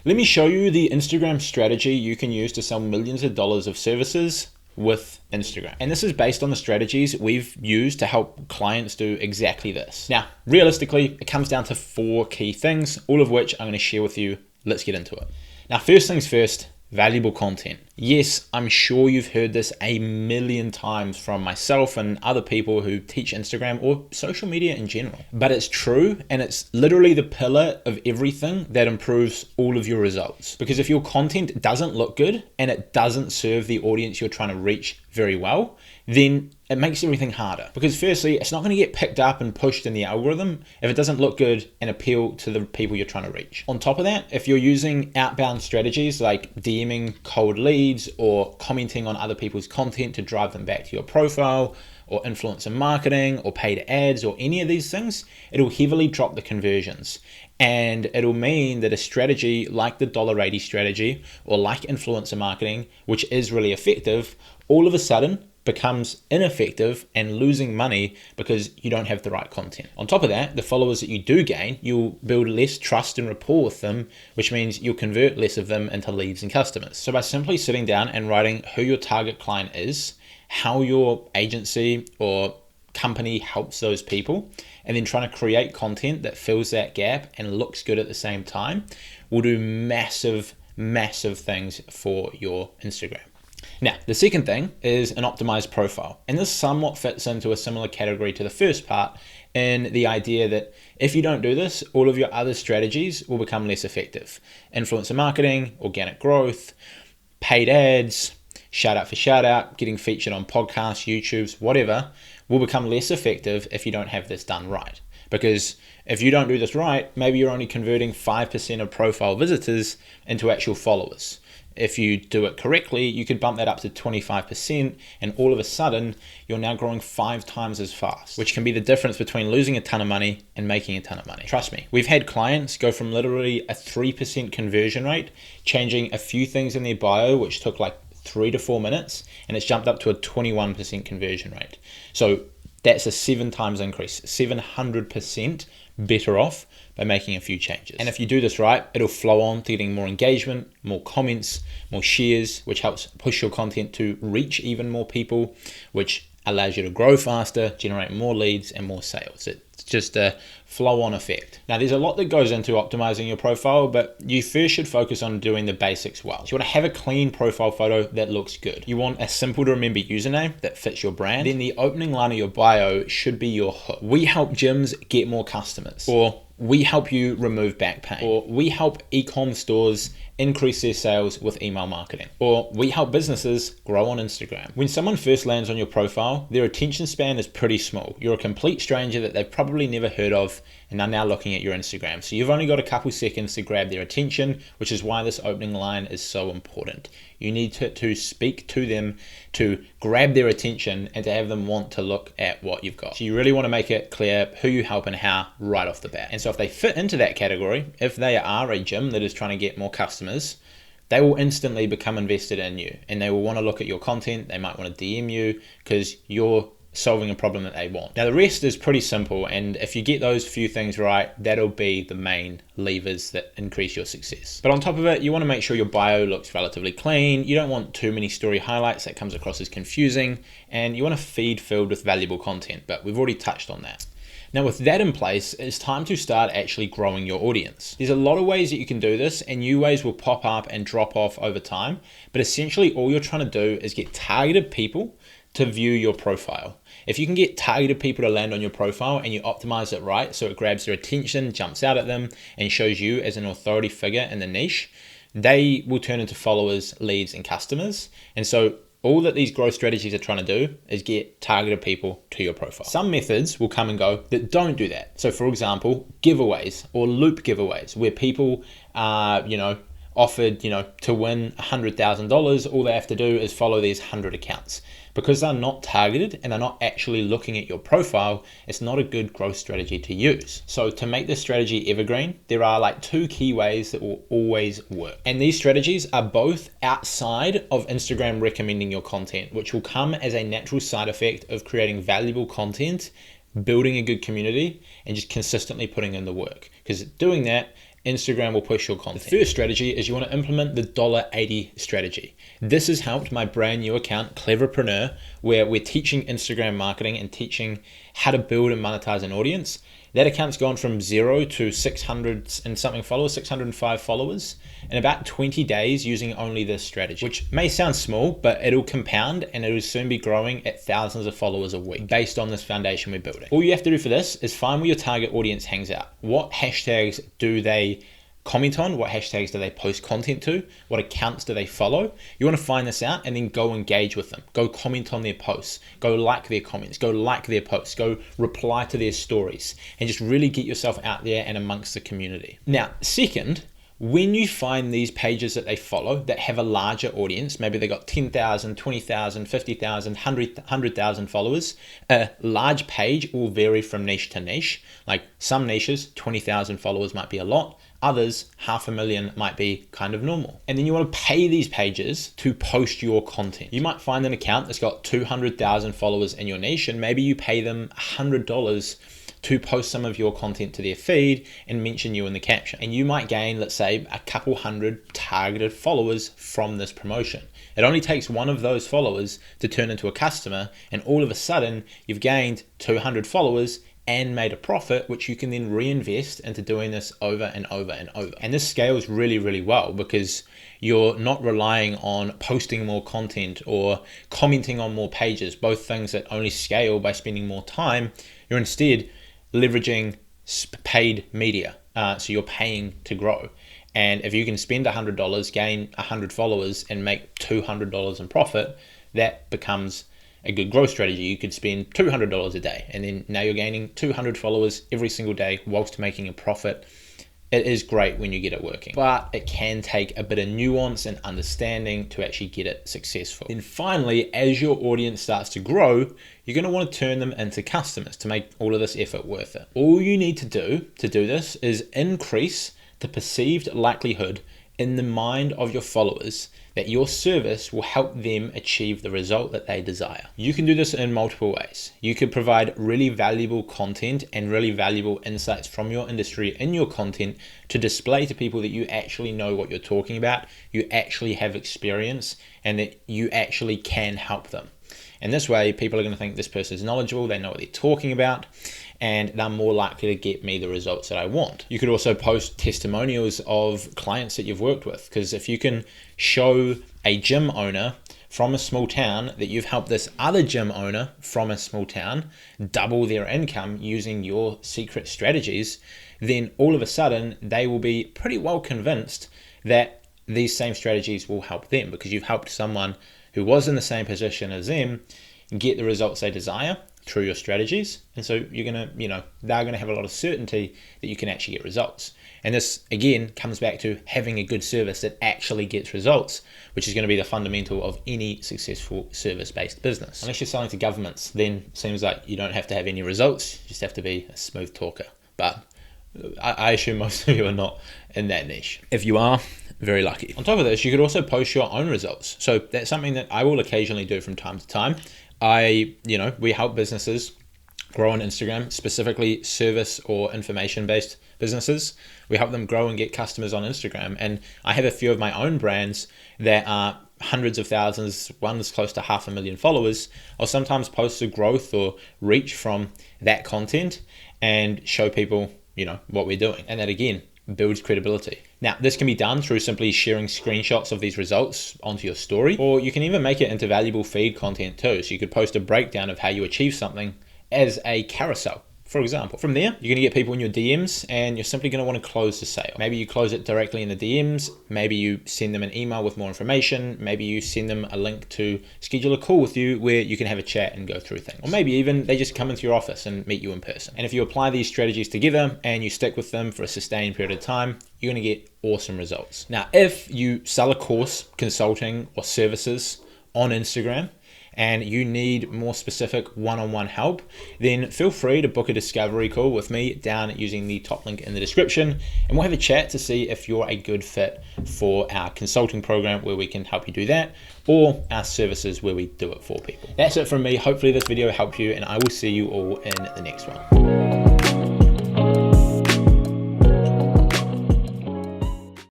Let me show you the Instagram strategy you can use to sell millions of dollars of services with Instagram. And this is based on the strategies we've used to help clients do exactly this. Now, realistically, it comes down to 4 key things, all of which I'm going to share with you. Let's get into it. Now, first things first, valuable content. Yes, I'm sure you've heard this a million times from myself and other people who teach Instagram or social media in general. But it's true, and it's literally the pillar of everything that improves all of your results. Because if your content doesn't look good and it doesn't serve the audience you're trying to reach very well, then it makes everything harder. Because firstly, it's not going to get picked up and pushed in the algorithm if it doesn't look good and appeal to the people you're trying to reach. On top of that, if you're using outbound strategies like DMing cold leads or commenting on other people's content to drive them back to your profile, or influencer marketing or paid ads or any of these things, it'll heavily drop the conversions. And it'll mean that a strategy like the $80 strategy or like influencer marketing, which is really effective, all of a sudden becomes ineffective and losing money because you don't have the right content. On top of that, the followers that you do gain, you'll build less trust and rapport with them, which means you'll convert less of them into leads and customers. So by simply sitting down and writing who your target client is, how your agency or company helps those people, and then trying to create content that fills that gap and looks good at the same time, will do massive things for your Instagram. Now, the second thing is an optimized profile. And this somewhat fits into a similar category to the first part, in the idea that if you don't do this, all of your other strategies will become less effective. Influencer marketing, organic growth, paid ads, shout out for shout out, getting featured on podcasts, YouTubes, whatever, will become less effective if you don't have this done right. Because if you don't do this right, maybe you're only converting 5% of profile visitors into actual followers. If you do it correctly, you could bump that up to 25%, and all of a sudden, you're now growing 5 times as fast, which can be the difference between losing a ton of money and making a ton of money. Trust me, we've had clients go from literally a 3% conversion rate, changing a few things in their bio, which took like 3 to 4 minutes, and it's jumped up to a 21% conversion rate. So that's a 7 times increase, 700% better off by making a few changes. And if you do this right, it'll flow on to getting more engagement, more comments, more shares, which helps push your content to reach even more people, which allows you to grow faster, generate more leads and more sales. It's just a flow-on effect. Now, there's a lot that goes into optimizing your profile, but you first should focus on doing the basics well. So you want to have a clean profile photo that looks good. You want a simple to remember username that fits your brand. Then the opening line of your bio should be your hook. We help gyms get more customers, or we help you remove back pain, or we help e-com stores increase their sales with email marketing, or we help businesses grow on Instagram. When someone first lands on your profile, their attention span is pretty small. You're a complete stranger that they've probably never heard of and are now looking at your Instagram. So you've only got a couple seconds to grab their attention, which is why this opening line is so important. You need to speak to them, to grab their attention and to have them want to look at what you've got. So you really want to make it clear who you help and how right off the bat. And so if they fit into that category, if they are a gym that is trying to get more customers, they will instantly become invested in you and they will want to look at your content. They might want to DM you because you're solving a problem that they want. Now, the rest is pretty simple, and if you get those few things right, that'll be the main levers that increase your success. But on top of it, you want to make sure your bio looks relatively clean. You don't want too many story highlights that comes across as confusing, and you want a feed filled with valuable content, but we've already touched on that. Now, with that in place, it's time to start actually growing your audience. There's a lot of ways that you can do this, and new ways will pop up and drop off over time, but essentially all you're trying to do is get targeted people to view your profile. If you can get targeted people to land on your profile and you optimize it right so it grabs their attention, jumps out at them, and shows you as an authority figure in the niche, they will turn into followers, leads, and customers. And so all that these growth strategies are trying to do is get targeted people to your profile. Some methods will come and go that don't do that. So for example, giveaways or loop giveaways where people are, offered, to win $100,000, all they have to do is follow these 100 accounts. Because they're not targeted and they're not actually looking at your profile, it's not a good growth strategy to use. So to make this strategy evergreen, there are 2 key ways that will always work. And these strategies are both outside of Instagram recommending your content, which will come as a natural side effect of creating valuable content, building a good community, and just consistently putting in the work. Because doing that Instagram will push your content. The first strategy is you want to implement the $80 strategy. This has helped my brand new account, Cleverpreneur, where we're teaching Instagram marketing and teaching how to build and monetize an audience. That account's gone from 0 to 600 and something followers, 605 followers in about 20 days using only this strategy, which may sound small, but it'll compound and it'll soon be growing at thousands of followers a week based on this foundation we're building. All you have to do for this is find where your target audience hangs out. What hashtags do they comment on? What hashtags do they post content to? What accounts do they follow? You want to find this out and then go engage with them. Go comment on their posts, go like their comments, go like their posts, go reply to their stories, and just really get yourself out there and amongst the community. Now, second, when you find these pages that they follow that have a larger audience, maybe they got 10,000, 20,000, 50,000, 100,000 followers, a large page will vary from niche to niche. Like some niches, 20,000 followers might be a lot. Others, 500,000 might be kind of normal. And then you want to pay these pages to post your content. You might find an account that's got 200,000 followers in your niche, and maybe you pay them $100 to post some of your content to their feed and mention you in the caption. And you might gain, let's say, a couple hundred targeted followers from this promotion. It only takes one of those followers to turn into a customer, and all of a sudden you've gained 200 followers and made a profit, which you can then reinvest into doing this over and over and over. And this scales really, really well because you're not relying on posting more content or commenting on more pages, both things that only scale by spending more time. You're instead leveraging paid media. So you're paying to grow. And if you can spend $100, gain 100 followers and make $200 in profit, that becomes a good growth strategy. You could spend $200 a day, and then now you're gaining 200 followers every single day whilst making a profit. It is great when you get it working, but it can take a bit of nuance and understanding to actually get it successful. Then finally, as your audience starts to grow, you're going to want to turn them into customers to make all of this effort worth it. All you need to do this is increase the perceived likelihood in the mind of your followers that your service will help them achieve the result that they desire. You can do this in multiple ways. You could provide really valuable content and really valuable insights from your industry in your content to display to people that you actually know what you're talking about, you actually have experience, and that you actually can help them. And this way, people are going to think this person is knowledgeable, they know what they're talking about, and they're more likely to get me the results that I want. You could also post testimonials of clients that you've worked with, because if you can show a gym owner from a small town that you've helped this other gym owner from a small town double their income using your secret strategies, then all of a sudden they will be pretty well convinced that these same strategies will help them, because you've helped someone who was in the same position as them get the results they desire through your strategies. And so you're gonna, they're gonna have a lot of certainty that you can actually get results. And this again comes back to having a good service that actually gets results, which is going to be the fundamental of any successful service-based business. Unless you're selling to governments, then it seems like you don't have to have any results, you just have to be a smooth talker. But I assume most of you are not in that niche. If you are, very lucky. On top of this, you could also post your own results. So that's something that I will occasionally do from time to time. We help businesses grow on Instagram, specifically service or information-based businesses. We help them grow and get customers on Instagram. And I have a few of my own brands that are hundreds of thousands, one's close to 500,000 followers. I'll sometimes post the growth or reach from that content and show people, what we're doing. And that again, builds credibility. Now, this can be done through simply sharing screenshots of these results onto your story, or you can even make it into valuable feed content too. So you could post a breakdown of how you achieve something as a carousel, for example. From there, you're going to get people in your DMs and you're simply going to want to close the sale. Maybe you close it directly in the DMs. Maybe you send them an email with more information. Maybe you send them a link to schedule a call with you where you can have a chat and go through things. Or maybe even they just come into your office and meet you in person. And if you apply these strategies together and you stick with them for a sustained period of time, you're going to get awesome results. Now, if you sell a course, consulting, or services on Instagram, and you need more specific one-on-one help, then feel free to book a discovery call with me down using the top link in the description, and we'll have a chat to see if you're a good fit for our consulting program where we can help you do that, or our services where we do it for people. That's it from me. Hopefully this video helped you, and I will see you all in the next one.